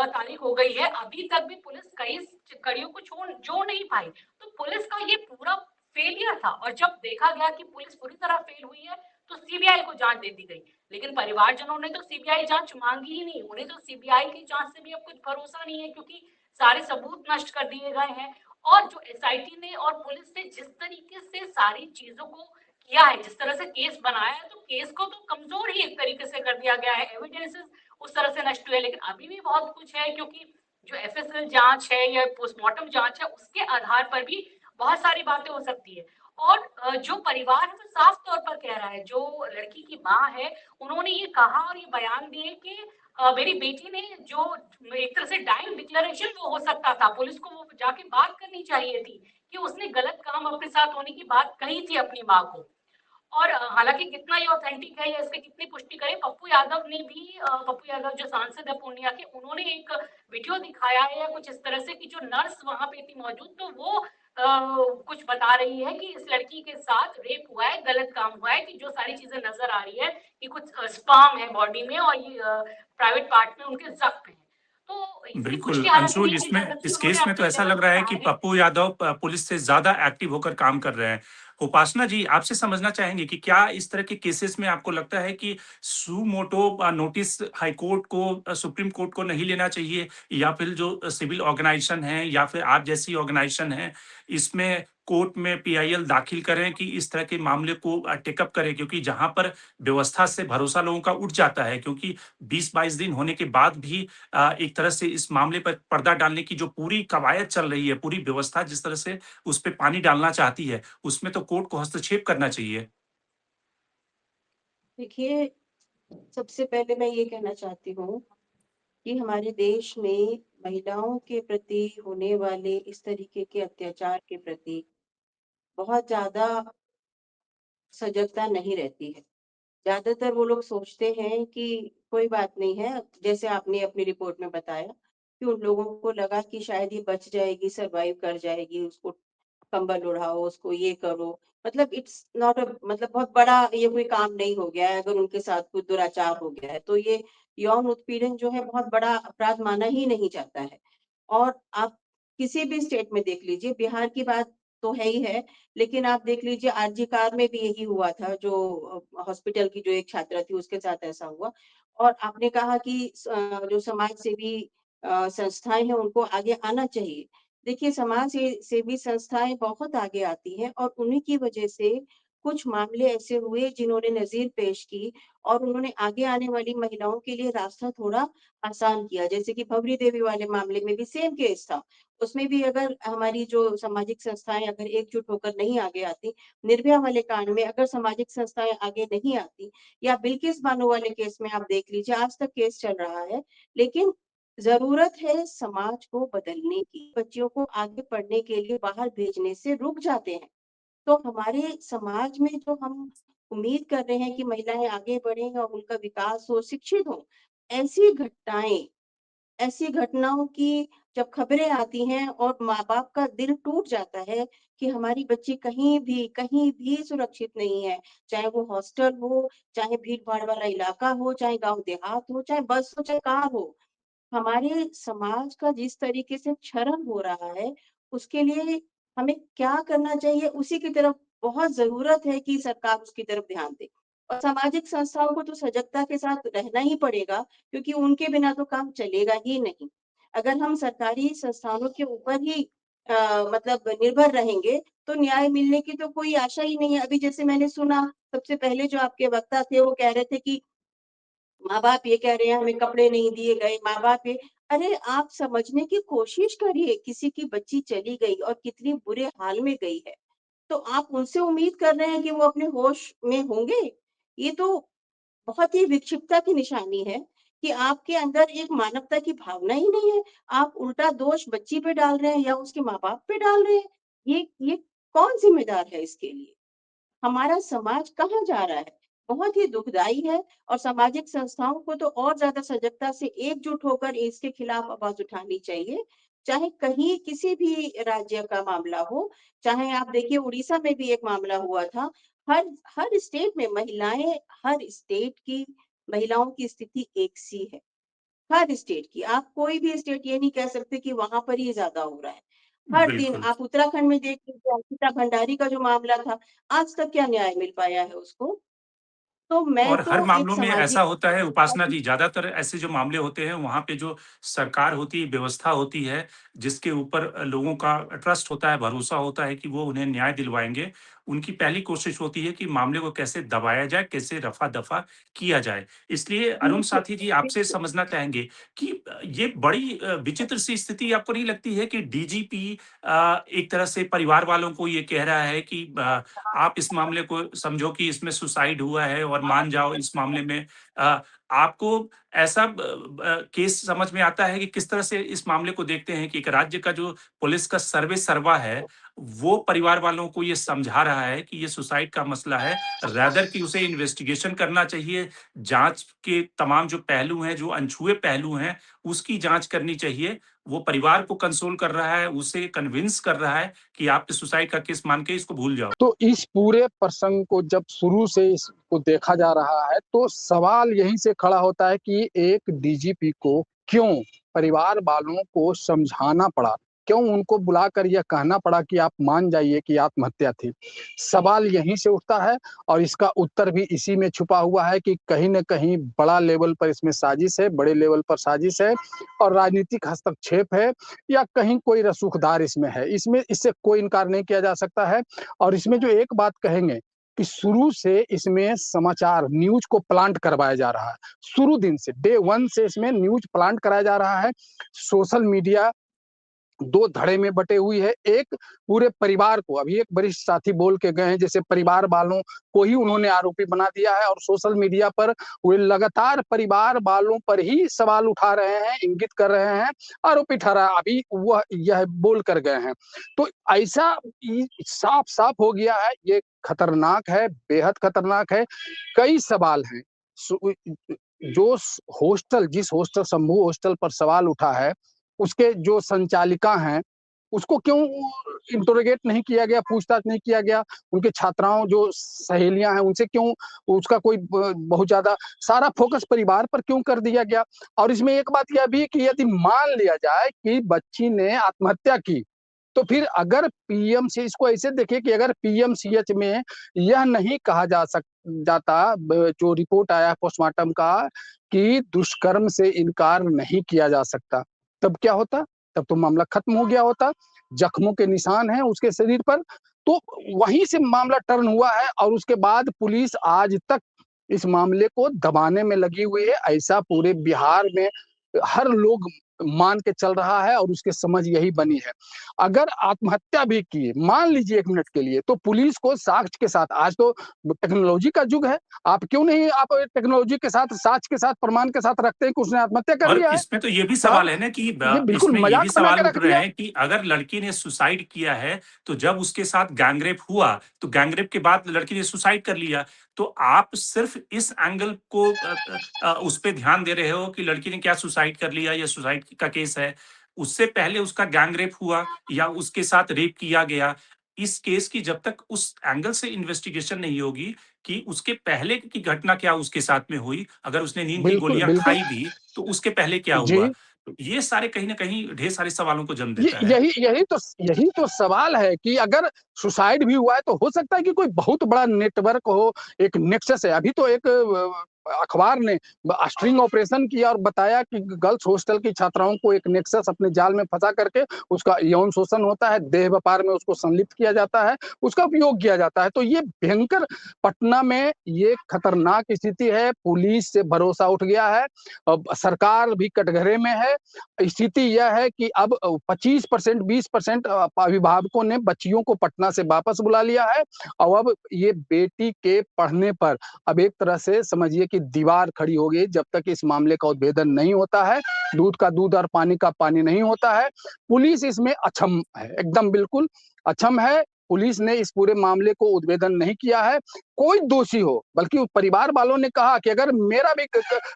[SPEAKER 3] तारीख हो गई है, अभी तक भी पुलिस कई कड़ियों को जोड़ नहीं पाई। तो पुलिस का ये पूरा फेलियर था और जब देखा गया कि पुलिस पूरी तरह फेल हुई है, तो सीबीआई को जांच दे दी गई। लेकिन परिवारजनों ने तो सीबीआई जांच मांगी ही नहीं, उन्हें तो सीबीआई की जांच से भी अब कुछ भरोसा नहीं है, क्योंकि सारे सबूत नष्ट कर दिए गए हैं। और जो एसआईटी ने और पुलिस ने जिस तरीके से सारी चीजों को किया है, जिस तरह से केस बनाया है, तो केस को तो कमजोर ही एक तरीके से कर दिया गया है, एविडेंसेस उस तरह से नष्ट हुए। लेकिन अभी भी बहुत कुछ है, क्योंकि जो एफएसएल जांच है या पोस्टमार्टम जांच है, उसके आधार पर भी बहुत सारी बातें हो सकती है। और जो परिवार है वो साफ तौर पर कह रहा है, जो लड़की की माँ है, उन्होंने ये कहा और ये बयान दिए कि मेरी बेटी ने जो एक तरह से डाइंग डिक्लेरेशन वो हो सकता था, पुलिस को वो जाके बात करनी चाहिए थी कि उसने गलत काम अपने साथ होने की बात कही थी अपनी माँ को। और हालाँकि कितना ये ऑथेंटिक है या इसकी कितनी पुष्टि करें, पप्पू यादव ने भी पप्पू यादव जो सांसद है पूर्णिया के, उन्होंने एक वीडियो दिखाया है या कुछ इस तरह से कि जो नर्स वहाँ पे थी मौजूद, तो वो कुछ बता रही है कि इस लड़की के साथ रेप हुआ है, गलत काम हुआ है, कि जो सारी चीज़ें नज़र आ रही है कि कुछ स्पर्म है बॉडी में और ये प्राइवेट पार्ट में उनके ज़ख्म हैं। तो इसकी
[SPEAKER 1] बिल्कुल,
[SPEAKER 3] पुष्टि हालाँकि
[SPEAKER 1] अंशुल
[SPEAKER 3] नहीं की जा
[SPEAKER 1] इसमें
[SPEAKER 3] सकती,
[SPEAKER 1] इस
[SPEAKER 3] उन्होंने
[SPEAKER 1] केस में तो
[SPEAKER 3] अपने
[SPEAKER 1] ऐसा
[SPEAKER 3] लेवल
[SPEAKER 1] लग
[SPEAKER 3] पे
[SPEAKER 1] रहा है
[SPEAKER 3] कहा
[SPEAKER 1] कि
[SPEAKER 3] है।
[SPEAKER 1] पप्पू यादव पुलिस से ज़्यादा एक्टिव होकर काम कर रहे हैं। उपासना जी, आपसे समझना चाहेंगे कि क्या इस तरह के केसेस में आपको लगता है कि सू मोटो नोटिस हाई कोर्ट को सुप्रीम कोर्ट को नहीं लेना चाहिए, या फिर जो सिविल ऑर्गेनाइजेशन है या फिर आप जैसी ऑर्गेनाइजेशन है, इसमें कोर्ट में पीआईएल दाखिल करें कि इस तरह के मामले को टेकअप करें? क्योंकि जहाँ पर व्यवस्था से भरोसा लोगों का उठ जाता है, क्योंकि 20-22 दिन होने के बाद भी एक तरह से इस मामले पर पर्दा डालने की जो पूरी कवायद चल रही है, पूरी व्यवस्था जिस तरह से उस पे पानी डालना चाहती है, उसमें तो कोर्ट को हस्तक्षेप करना चाहिए।
[SPEAKER 4] देखिए, सबसे पहले मैं ये कहना चाहती हूँ कि हमारे देश में महिलाओं के प्रति होने वाले इस तरीके के अत्याचार के प्रति बहुत ज़्यादा सजगता नहीं रहती है। ज़्यादातर वो लोग सोचते हैं कि कोई बात नहीं है, जैसे आपने अपनी रिपोर्ट में बताया कि उन लोगों को लगा कि शायद ये बच जाएगी, सर्वाइव कर जाएगी, उसको कंबल ओढ़ाओ, उसको ये करो। मतलब इट्स नॉट अ मतलब बहुत बड़ा ये कोई काम नहीं हो गया है, अगर उनके साथ कोई दुराचार हो गया है, तो ये यौन उत्पीड़न जो है बहुत बड़ा अपराध माना ही नहीं जाता है। और आप किसी भी स्टेट में देख लीजिए, बिहार की बात तो है ही है, लेकिन आप देख लीजिए आरजी कार में भी यही हुआ था, जो हॉस्पिटल की जो एक छात्रा थी उसके साथ ऐसा हुआ। और आपने कहा कि जो समाज सेवी संस्थाएँ हैं उनको आगे आना चाहिए। देखिए समाज से सेवी संस्थाएँ बहुत आगे आती हैं और उन्हीं की वजह से कुछ मामले ऐसे हुए जिन्होंने नज़ीर पेश की और उन्होंने आगे आने वाली महिलाओं के लिए रास्ता थोड़ा आसान किया। जैसे कि भवरी देवी वाले मामले में भी सेम केस था। उसमें भी अगर हमारी जो सामाजिक संस्थाएँ अगर एकजुट होकर नहीं आगे आती, निर्भया वाले कांड में अगर सामाजिक संस्थाएँ आगे नहीं आती या बिल्किस बानो वाले केस में आप देख लीजिए, आज तक केस चल रहा है। लेकिन ज़रूरत है समाज को बदलने की। बच्चियों को आगे पढ़ने के लिए बाहर भेजने से रुक जाते हैं। तो हमारे समाज में जो हम उम्मीद कर रहे हैं कि महिलाएँ आगे बढ़ें और उनका विकास हो, शिक्षित हों, ऐसी घटनाएँ ऐसी घटनाओं की जब खबरें आती हैं और माँ-बाप का दिल टूट जाता है कि हमारी बच्ची कहीं भी सुरक्षित नहीं है। चाहे वो हॉस्टल हो, चाहे भीड़-भाड़ वाला इलाका हो, चाहे गाँव देहात हो, चाहे बस हो, चाहे कार हो। हमारे समाज का जिस तरीके से क्षरण हो रहा है, उसके लिए हमें क्या करना चाहिए, उसी की तरफ बहुत ज़रूरत है कि सरकार उसकी तरफ ध्यान दे। और सामाजिक संस्थाओं को तो सजगता के साथ रहना ही पड़ेगा, क्योंकि उनके बिना तो काम चलेगा ही नहीं। अगर हम सरकारी संस्थानों के ऊपर ही मतलब निर्भर रहेंगे, तो न्याय मिलने की तो कोई आशा ही नहीं है। अभी जैसे मैंने सुना, सबसे पहले जो आपके वक्ता थे, वो कह रहे थे कि माँ-बाप ये कह रहे हैं हमें कपड़े नहीं दिए गए, माँ-बाप ये अरे आप समझने की कोशिश करिए, किसी की बच्ची चली गई और कितनी बुरे हाल में गई है। तो आप उनसे उम्मीद कर रहे हैं कि वो अपने होश में होंगे? ये तो बहुत ही विक्षिप्तता की निशानी है कि आपके अंदर एक मानवता की भावना ही नहीं है। आप उल्टा दोष बच्ची पे डाल रहे हैं या उसके माँ-बाप पे डाल रहे हैं। ये कौन ज़िम्मेदार है इसके लिए? हमारा समाज कहाँ जा रहा है? बहुत ही दुखदाई है और सामाजिक संस्थाओं को तो और ज़्यादा सजगता से एकजुट होकर इसके खिलाफ आवाज़ उठानी चाहिए। चाहे कहीं किसी भी राज्य का मामला हो, चाहे आप देखिए उड़ीसा में भी एक मामला हुआ था। हर हर स्टेट में महिलाएँ हर स्टेट की महिलाओं की स्थिति एक सी है। हर स्टेट की। आप कोई भी स्टेट ये नहीं कह सकते कि वहाँ पर ही ज़्यादा हो रहा है। हर दिन
[SPEAKER 1] बिल्कुल।
[SPEAKER 4] आप उत्तराखंड में देख लीजिए, अंकिता भंडारी का जो मामला था, आज तक क्या न्याय मिल पाया है उसको? तो मैं
[SPEAKER 1] और हर
[SPEAKER 4] तो एक
[SPEAKER 1] मामलों में ऐसा
[SPEAKER 4] सामाजिक
[SPEAKER 1] होता है उपासना जी, ज़्यादातर ऐसे जो मामले होते हैं वहाँ पे जो सरकार होती है, व्यवस्था होती है, जिसके ऊपर लोगों का ट्रस्ट होता है, भरोसा होता है कि वो उन्हें न्याय दिलवाएँगे, उनकी पहली कोशिश होती है कि मामले को कैसे दबाया जाए, कैसे रफ़ा-दफ़ा किया जाए। इसलिए अरुण
[SPEAKER 4] बिल्कुल,
[SPEAKER 1] साथी जी आपसे
[SPEAKER 4] बिल्कुल।
[SPEAKER 1] समझना चाहेंगे कि ये बड़ी विचित्र सी स्थिति आपको नहीं लगती है कि डीजीपी एक तरह से परिवार वालों को ये कह रहा है कि आप इस मामले को समझो कि इसमें सुसाइड हुआ है और मान जाओ इस मामले में आपको ऐसा केस समझ में आता है कि किस तरह से इस मामले को देखते हैं कि एक राज्य का जो पुलिस का सर्वे सर्वा है, वो परिवार वालों को ये समझा रहा है कि ये सुसाइड का मसला है, रादर कि उसे इन्वेस्टिगेशन करना चाहिए, जाँच के तमाम जो पहलू हैं, जो अनछुए पहलू हैं, उसकी जाँच करनी चाहिए। वो परिवार को कंसोल कर रहा है, उसे कन्विंस कर रहा है कि आप सुसाइड का केस मान के इसको भूल जाओ।
[SPEAKER 5] तो इस पूरे प्रसंग को जब शुरू से इसको देखा जा रहा है, तो सवाल यहीं से खड़ा होता है कि एक डीजीपी को क्यों परिवार वालों को समझाना पड़ा? क्यों उनको बुलाकर यह कहना पड़ा कि आप मान जाइए कि आत्महत्या थी? सवाल यहीं से उठता है और इसका उत्तर भी इसी में छुपा हुआ है कि कहीं न कहीं बड़ा लेवल पर इसमें साजिश है, बड़े लेवल पर साजिश है और राजनीतिक हस्तक्षेप है या कहीं कोई रसूखदार इसमें है। इसमें इससे कोई इनकार नहीं किया जा सकता है। और इसमें जो एक बात कहेंगे कि शुरू से इसमें समाचार न्यूज़ को प्लांट करवाया जा रहा है। शुरू दिन से डे 1 से इसमें न्यूज़ प्लांट कराया जा रहा है। सोशल मीडिया 2 धड़े में बटे हुई है। एक पूरे परिवार को अभी एक वरिष्ठ साथी बोल के गए हैं जैसे परिवार वालों को ही उन्होंने आरोपी बना दिया है और सोशल मीडिया पर वे लगातार परिवार वालों पर ही सवाल उठा रहे हैं, इंगित कर रहे हैं, आरोपी ठहरा अभी वह यह बोल कर गए हैं। तो ऐसा इ साफ-साफ हो गया है, ये खतरनाक है, बेहद खतरनाक है। कई सवाल हैं। सु इ जो स हॉस्टल जिस हॉस्टल शंभू हॉस्टल पर सवाल उठा है, उसके जो संचालिका हैं, उसको क्यों इंटरोगेट नहीं किया गया, पूछताछ नहीं किया गया? उनके छात्राओं जो सहेलियाँ हैं, उनसे क्यों उसका कोई ब बहुत ज़्यादा सारा फ़ोकस परिवार पर क्यों कर दिया गया? और इसमें एक बात यह भी है कि यदि मान लिया जाए कि बच्ची ने आत्महत्या की, तो फिर अगर पीएमसी इसको ऐसे देखिए कि अगर पीएमसीएच में यह नहीं कहा जाता जो रिपोर्ट आया पोस्टमार्टम का कि दुष्कर्म से इनकार नहीं किया जा सकता, तब क्या होता? तब तो मामला खत्म हो गया होता। जख्मों के निशान हैं उसके शरीर पर, तो वहीं से मामला टर्न हुआ है और उसके बाद पुलिस आज तक इस मामले को दबाने में लगी हुई है। ऐसा पूरे बिहार में हर लोग मान के चल रहा है और उसकी समझ यही बनी है। अगर आत्महत्या भी की, मान लीजिए 1 मिनट के लिए, तो पुलिस को साक्ष्य के साथ आज तो टेक्नोलॉजी का युग है, आप क्यों नहीं आप टेक्नोलॉजी के साथ, साक्ष्य के साथ, प्रमाण के साथ रखते हैं कि उसने आत्महत्या कर
[SPEAKER 1] और
[SPEAKER 5] लिया है?
[SPEAKER 1] इसमें तो ये भी
[SPEAKER 5] साहब,
[SPEAKER 1] सवाल है ना कि
[SPEAKER 5] ये बिल्कुल
[SPEAKER 1] इसमें ये भी
[SPEAKER 5] मज़ाक बना
[SPEAKER 1] सवाल
[SPEAKER 5] के
[SPEAKER 1] उठ
[SPEAKER 5] रख
[SPEAKER 1] रहे
[SPEAKER 5] दिया।
[SPEAKER 1] हैं कि अगर लड़की ने सुसाइड किया है, तो जब उसके साथ गैंगरेप हुआ, तो गैंगरेप के बाद लड़की ने सुसाइड कर लिया। तो आप सिर्फ़ इस एंगल को उस पे ध्यान दे रहे हो कि लड़की ने क्या सुसाइड कर लिया, ये सुसाइड का केस है। उससे पहले उसका गैंगरेप हुआ या उसके साथ रेप किया गया। इस केस की जब तक उस एंगल से इन्वेस्टिगेशन नहीं होगी कि उसके पहले की घटना क्या उसके साथ में हुई, अगर उसने नींद की
[SPEAKER 5] बिल्कुल,
[SPEAKER 1] गोलियाँ
[SPEAKER 5] बिल्कुल।
[SPEAKER 1] खाई भी, तो उसके पहले क्या हुआ?
[SPEAKER 5] जी।
[SPEAKER 1] तो ये सारे कहीं न कहीं ढेर सारे सवालों को जन्म
[SPEAKER 5] ये
[SPEAKER 1] देता है।
[SPEAKER 5] यही यही तो सवाल है कि अगर सुसाइड भी हुआ है तो हो सकता है कि कोई बहुत बड़ा नेटवर्क हो, एक नेक्सस है। अभी तो एक अखबार ने स्ट्रिंग ऑपरेशन किया और बताया कि गर्ल्स हॉस्टल की छात्राओं को एक नेक्सस अपने जाल में फँसा करके उसका यौन शोषण होता है, देह व्यापार में उसको संलिप्त किया जाता है, उसका उपयोग किया जाता है। तो ये भयंकर पटना में ये खतरनाक स्थिति है, पुलिस से भरोसा उठ गया है, अब सरकार भी कटघरे में है। स्थिति यह है कि अब 25% 20% अभिभावकों ने बच्चियों को पटना से वापस बुला लिया है और अब ये बेटी के पढ़ने पर अब एक तरह से समझिए कि दीवार खड़ी हो गई जब तक इस मामले का उद्भेदन नहीं होता है, दूध का दूध और पानी का पानी नहीं होता है। पुलिस इसमें अक्षम है, एकदम बिल्कुल अक्षम है। पुलिस ने इस पूरे मामले को उद्भेदन नहीं किया है। कोई दोषी हो, बल्कि परिवार वालों ने कहा कि अगर मेरा भी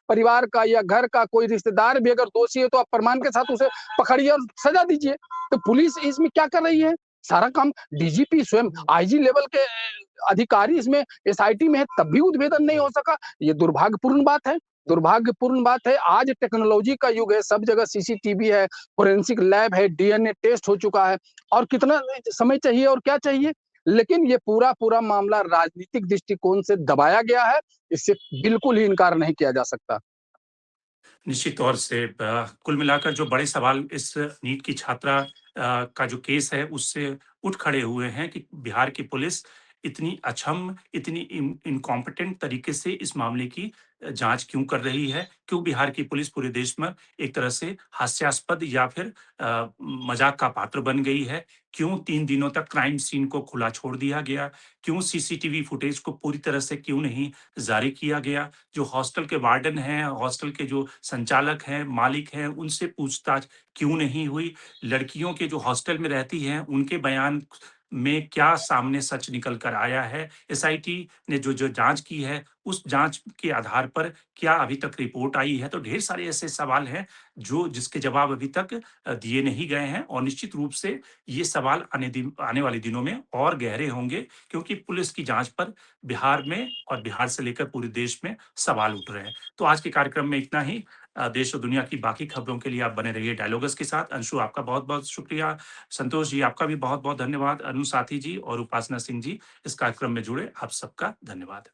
[SPEAKER 5] परिवार का या घर का कोई रिश्तेदार भी अगर दोषी है तो आप प्रमाण के साथ उसे पकड़िए और सजा दीजिए। तो पुलिस इसमें क्या कर रही है? सारा काम डीजीपी स्वयं आईजी लेवल के अधिकारी इसमें एसआईटी में है तब भी उद्भेदन नहीं हो सका। ये दुर्भाग्यपूर्ण बात है, दुर्भाग्यपूर्ण बात है। आज टेक्नोलॉजी का युग है, सब जगह सीसीटीवी है, फोरेंसिक लैब है, डीएनए टेस्ट हो चुका है, और कितना समय चाहिए और क्या चाहिए? लेकिन ये पूरा मामला राजनीतिक दृष्टिकोण से दबाया गया है, इससे बिल्कुल ही इनकार नहीं किया जा सकता।
[SPEAKER 1] निश्चित तौर से कुल मिलाकर जो बड़े सवाल इस नीट की छात्रा का जो केस है उससे उठ खड़े हुए हैं कि बिहार की पुलिस इतनी अक्षम, इतनी इनकॉम्पिटेंट तरीके से इस मामले की जांच क्यों कर रही है? क्यों बिहार की पुलिस पूरे देश में एक तरह से हास्यास्पद या फिर मजाक का पात्र बन गई है? क्यों 3 दिनों तक क्राइम सीन को खुला छोड़ दिया गया? क्यों सीसीटीवी फुटेज को पूरी तरह से क्यों नहीं जारी किया गया? जो हॉस्टल के वार्डन हैं, हॉस्टल के जो संचालक हैं, मालिक हैं, उनसे पूछताछ क्यों नहीं हुई? लड़कियों के जो हॉस्टल में रहती हैं, उनके बयान में क्या सामने सच निकल कर आया है? एसआईटी ने जो जो जाँच की है, उस जाँच के आधार पर क्या अभी तक रिपोर्ट आई है? तो ढेर सारे ऐसे सवाल हैं, जो जिसके जवाब अभी तक दिए नहीं गए हैं, और निश्चित रूप से ये सवाल आने वाले दिनों में और गहरे होंगे, क्योंकि पुलिस की जाँच पर बिहार में और बिहार से लेकर पूरे देश में सवाल उठ रहे हैं। तो आज के कार्यक्रम में इतना ही। देश और दुनिया की बाकी खबरों के लिए आप बने रहिए डायलॉगस के साथ। अंशु, आपका बहुत-बहुत शुक्रिया। संतोष जी, आपका भी बहुत-बहुत धन्यवाद। अनु साथी जी और उपासना सिंह जी, इस कार्यक्रम में जुड़े, आप सबका धन्यवाद।